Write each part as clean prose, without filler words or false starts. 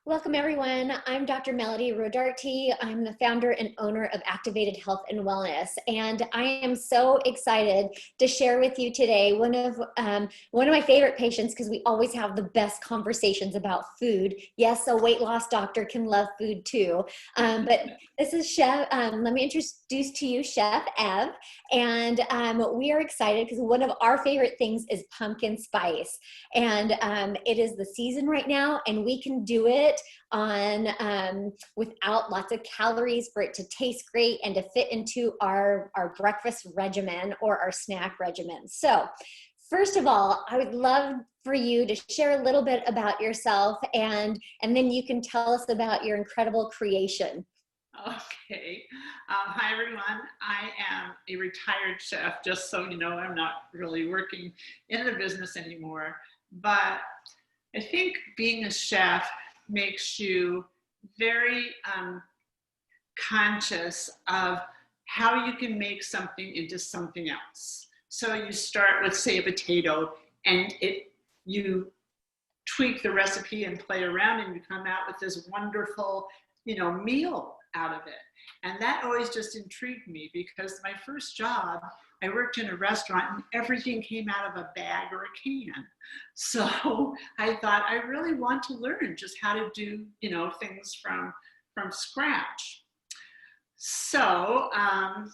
Welcome everyone. I'm Dr. Melody Rodarte. I'm the founder and owner of Activated Health and Wellness, and I am so excited to share with you today one of my favorite patients, because we always have the best conversations about food. Yes, a weight loss doctor can love food too, but this is Chef. Let me introduce to you Chef Ev, and we are excited because one of our favorite things is pumpkin spice, and it is the season right now, and we can do it on without lots of calories, for it to taste great and to fit into our breakfast regimen or our snack regimen. So first of all, I would love for you to share a little bit about yourself, and then you can tell us about your incredible creation. Okay. Hi, everyone. I am a retired chef, just so you know. I'm not really working in the business anymore, but I think being a chef makes you very conscious of how you can make something into something else. So you start with, say, a potato, and you tweak the recipe and play around, and you come out with this wonderful, meal out of it. And that always just intrigued me, because my first job, I worked in a restaurant and everything came out of a bag or a can. So I thought, I really want to learn just how to do, things from scratch. So and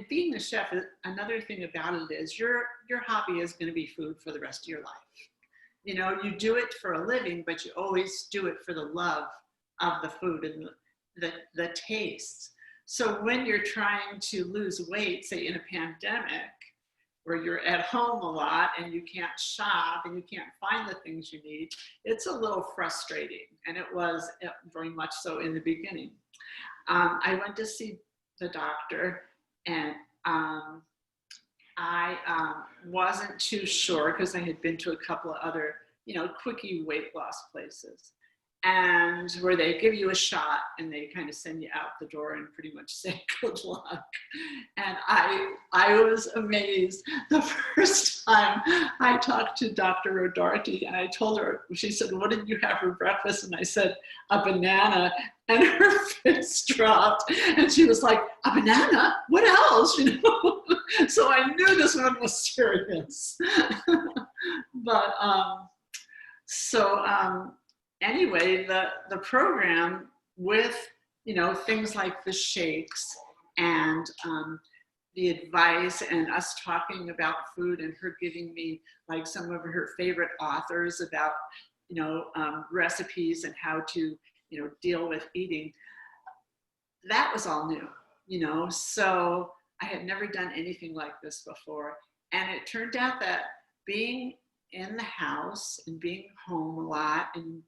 being a chef, another thing about it is your hobby is going to be food for the rest of your life. You do it for a living, but you always do it for the love of the food and the taste. So when you're trying to lose weight, say in a pandemic, where you're at home a lot and you can't shop and you can't find the things you need, it's a little frustrating. And it was very much so in the beginning. I went to see the doctor, and I wasn't too sure, because I had been to a couple of other, quickie weight loss places, and where they give you a shot and they kind of send you out the door and pretty much say good luck. And I was amazed the first time I talked to Dr. Rodarte, and I told her, she said, "What did you have for breakfast?" And I said, "A banana." And her face dropped, and she was like, "A banana? What else?" So I knew this one was serious. But anyway, the program, with things like the shakes and the advice and us talking about food, and her giving me like some of her favorite authors about recipes and how to deal with eating, that was all new. So I had never done anything like this before, and it turned out that being in the house and being home a lot and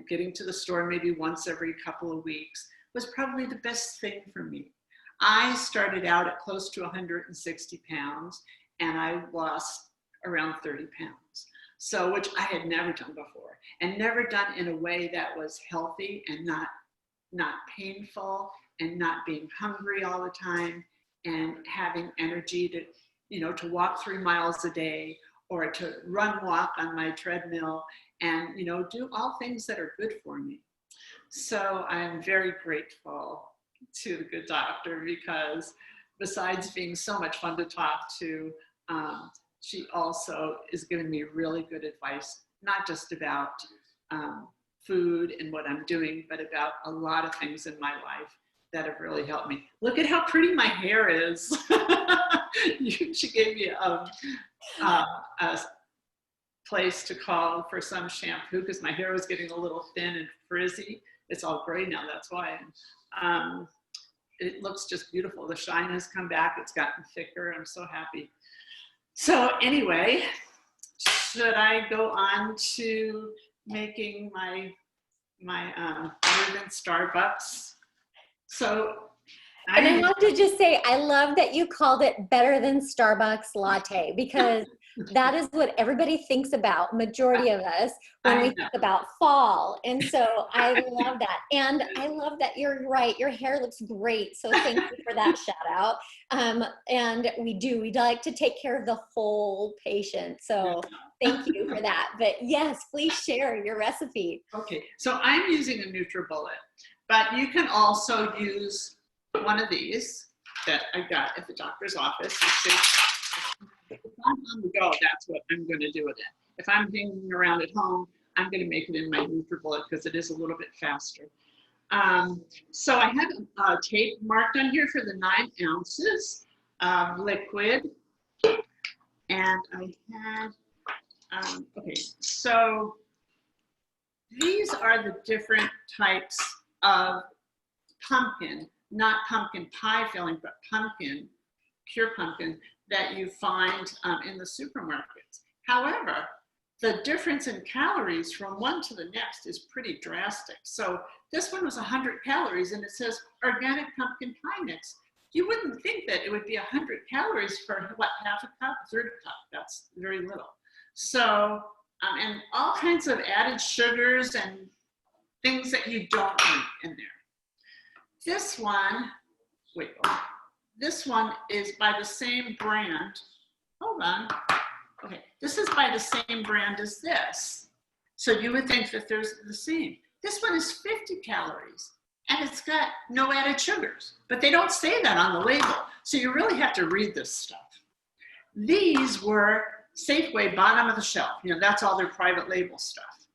getting to the store maybe once every couple of weeks was probably the best thing for me. I started out at close to 160 pounds, and I lost around 30 pounds. So, which I had never done before, and never done in a way that was healthy and not painful, and not being hungry all the time, and having energy to walk 3 miles a day, or to walk on my treadmill, and do all things that are good for me. So I'm very grateful to the good doctor, because besides being so much fun to talk to, she also is giving me really good advice, not just about food and what I'm doing, but about a lot of things in my life that have really helped me. Look at how pretty my hair is. She gave me a place to call for some shampoo, because my hair was getting a little thin and frizzy. It's all gray now, that's why. It looks just beautiful. The shine has come back. It's gotten thicker. I'm so happy. So anyway, should I go on to making my better than Starbucks? And I have to just say, I love that you called it better than Starbucks latte, because That is what everybody thinks about, majority of us, when I we know. think about fall. And so I love that. And I love that you're right. Your hair looks great. So thank you for that shout out. And we like to take care of the whole patient. So thank you for that. But yes, please share your recipe. Okay, so I'm using a NutriBullet, but you can also use one of these that I got at the doctor's office. If I'm on the go, that's what I'm going to do with it. If I'm hanging around at home, I'm going to make it in my NutriBullet because it is a little bit faster. So I have a tape marked on here for the 9 ounces of liquid. And I had, okay, so these are the different types of pumpkin, not pumpkin pie filling, but pumpkin, pure pumpkin, that you find in the supermarkets. However, the difference in calories from one to the next is pretty drastic. So this one was 100 calories and it says organic pumpkin pie mix. You wouldn't think that it would be 100 calories for what, half a cup, a third cup? That's very little. So, and all kinds of added sugars and things that you don't need in there. This one, wait, this one is by the same brand. Hold on. Okay, this is by the same brand as this. So you would think that there's the same. This one is 50 calories and it's got no added sugars, but they don't say that on the label. So you really have to read this stuff. These were Safeway bottom of the shelf. You know, that's all their private label stuff.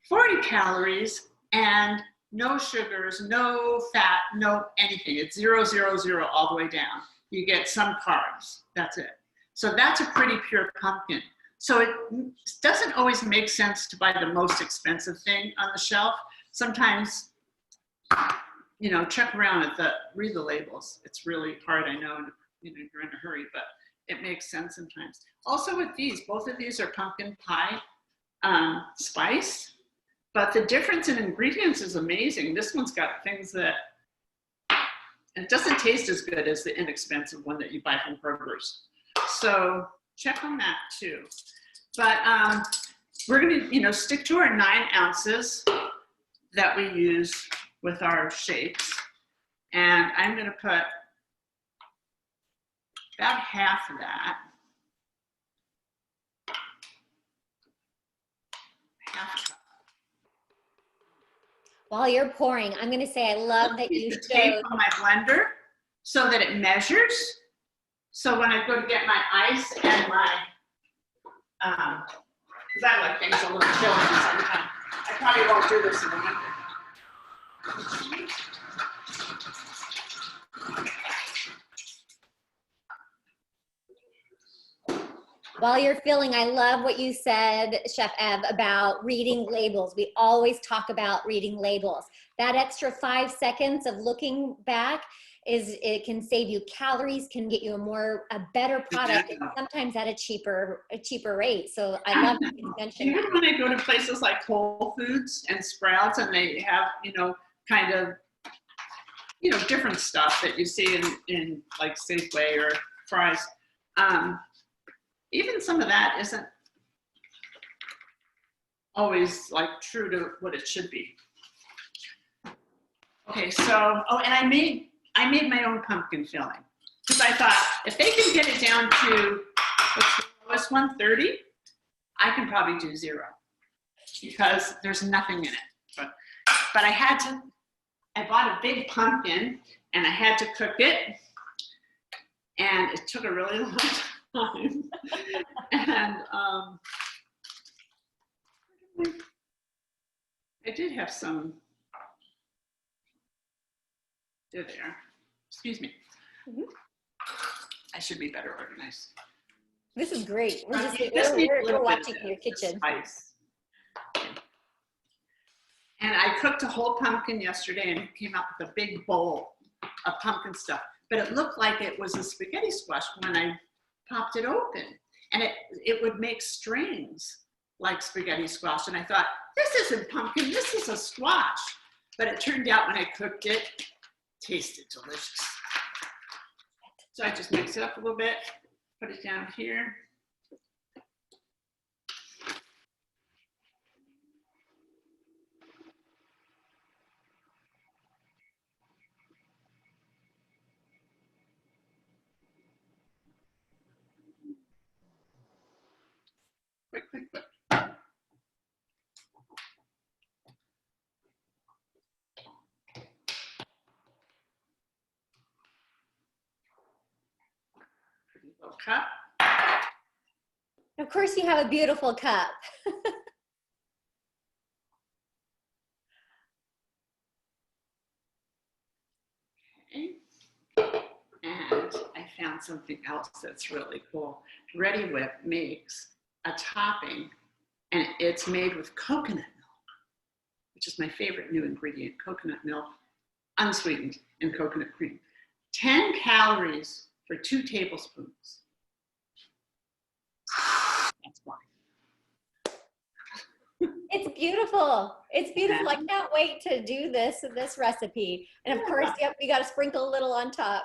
40 calories and no sugars, no fat, no anything. It's 0, 0, 0 all the way down. You get some carbs, that's it. So that's a pretty pure pumpkin. So it doesn't always make sense to buy the most expensive thing on the shelf. Sometimes, you know, check around at read the labels. It's really hard, I know, and you know, you're in a hurry, but it makes sense sometimes. Also with these, both of these are pumpkin pie spice, but the difference in ingredients is amazing. This one's got things that, it doesn't taste as good as the inexpensive one that you buy from Kroger's. So check on that too. But we're gonna, you know, stick to our 9 ounces that we use with our shakes. And I'm gonna put about half of that. Half a cup. While you're pouring, I'm going to say I love that you showed tape on my blender so that it measures. So when I go to get my ice and my, because I like things a little chilly sometimes. I probably won't do this in the winter. While you're filling, I love what you said, Chef Ev, about reading labels. We always talk about reading labels. That extra 5 seconds of looking back it can save you calories, can get you a better product, and sometimes at a cheaper rate. So I love that you mentioned that. Even when I go to places like Whole Foods and Sprouts, and they have, you know, kind of, you know, different stuff that you see in like Safeway or Fry's. Even some of that isn't always like true to what it should be. Okay, so, oh, and I made my own pumpkin filling because I thought if they can get it down to, what's the lowest one, 130, I can probably do 0 because there's nothing in it. But I bought a big pumpkin and I had to cook it, and it took a really long time. And I did have some, they're there. Excuse me. Mm-hmm. I should be better organized. This is great. We're watching in your kitchen. Spice. And I cooked a whole pumpkin yesterday and it came out with a big bowl of pumpkin stuff. But it looked like it was a spaghetti squash when I popped it open, and it would make strings like spaghetti squash. And I thought, this isn't pumpkin, this is a squash. But it turned out when I cooked it, tasted delicious. So I just mix it up a little bit, put it down here. Quick, quick, quick. Pretty little cup. Of course, you have a beautiful cup. Okay. And I found something else that's really cool. Ready Whip makes a topping, and it's made with coconut milk, which is my favorite new ingredient, coconut milk, unsweetened, and coconut cream. 10 calories for 2 tablespoons. That's why. It's beautiful. It's beautiful. I can't wait to do this recipe. And of course, yep, you got to sprinkle a little on top.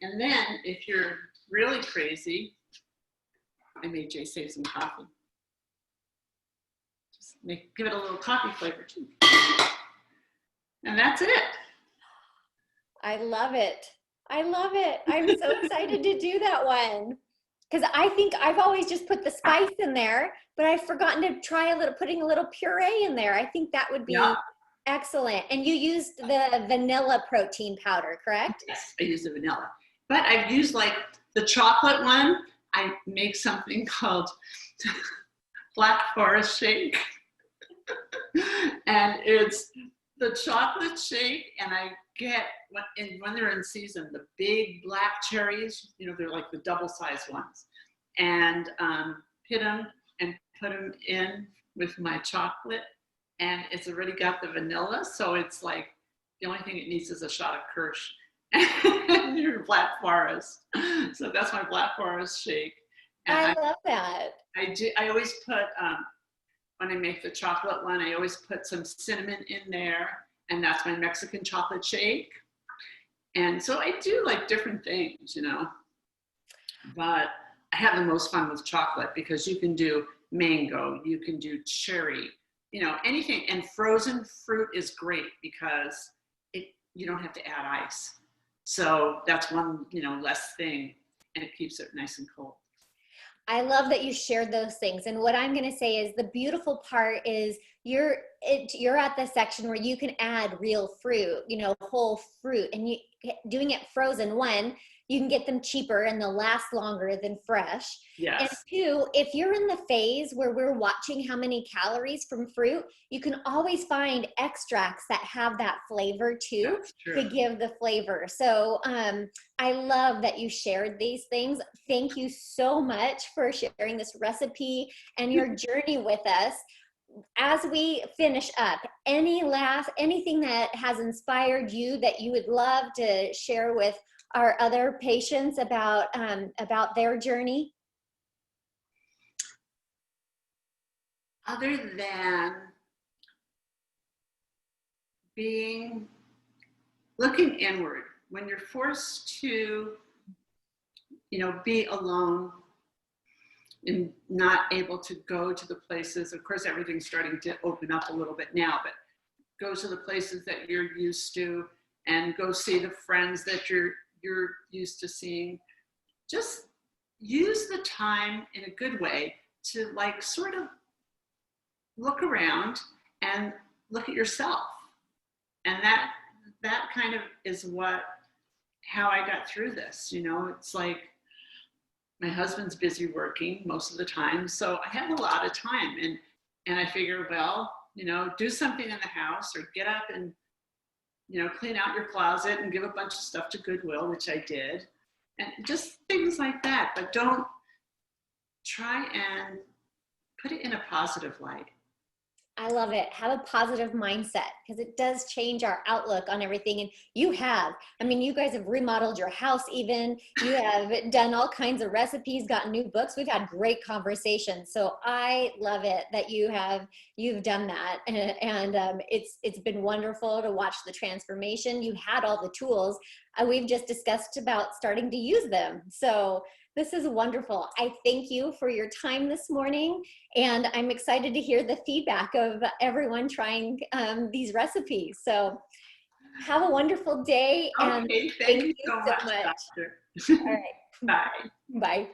And then if you're really crazy, I made Jay save some coffee. Just give it a little coffee flavor too. And that's it. I love it. I love it. I'm so excited to do that one. Because I think I've always just put the spice in there, but I've forgotten to try putting a little puree in there. I think that would be excellent. And you used the vanilla protein powder, correct? Yes, I used the vanilla. But I've used like the chocolate one. I make something called Black Forest Shake. And it's the chocolate shake, and I get, when they're in season, the big black cherries, you know, they're like the double-sized ones, and pit them and put them in with my chocolate, and it's already got the vanilla, so it's like the only thing it needs is a shot of Kirsch and your Black Forest. So that's my Black Forest shake. And I love that. I always put, when I make the chocolate one, I always put some cinnamon in there, and that's my Mexican chocolate shake. And so I do like different things, you know, but I have the most fun with chocolate because you can do mango, you can do cherry, you know, anything. And frozen fruit is great because you don't have to add ice. So that's one, you know, less thing, and it keeps it nice and cold. I love that you shared those things. And what I'm going to say is the beautiful part is you're at the section where you can add real fruit, you know, whole fruit, and doing it frozen. One, you can get them cheaper and they'll last longer than fresh. Yes. And two, if you're in the phase where we're watching how many calories from fruit, you can always find extracts that have that flavor too to give the flavor. So I love that you shared these things. Thank you so much for sharing this recipe and your journey with us. As we finish up, anything that has inspired you that you would love to share with our other patients about their journey? Other than looking inward, when you're forced to, you know, be alone and not able to go to the places, of course, everything's starting to open up a little bit now, but go to the places that you're used to and go see the friends that you're used to seeing. Just use the time in a good way to like sort of look around and look at yourself. And that kind of is how I got through this. You know, it's like my husband's busy working most of the time, so I have a lot of time, and I figure, well, you know, do something in the house or get up and, you know, clean out your closet and give a bunch of stuff to Goodwill, which I did, and just things like that. But don't try and put it in a positive light. I love it. Have a positive mindset because it does change our outlook on everything. And you have, I mean, you guys have remodeled your house even. You have done all kinds of recipes, gotten new books. We've had great conversations. So I love it that you've done that. And it's been wonderful to watch the transformation. You had all the tools. We've just discussed about starting to use them. So this is wonderful. I thank you for your time this morning, and I'm excited to hear the feedback of everyone trying these recipes. So have a wonderful day. Okay, thank you so much, Doctor. All right. Bye. Bye.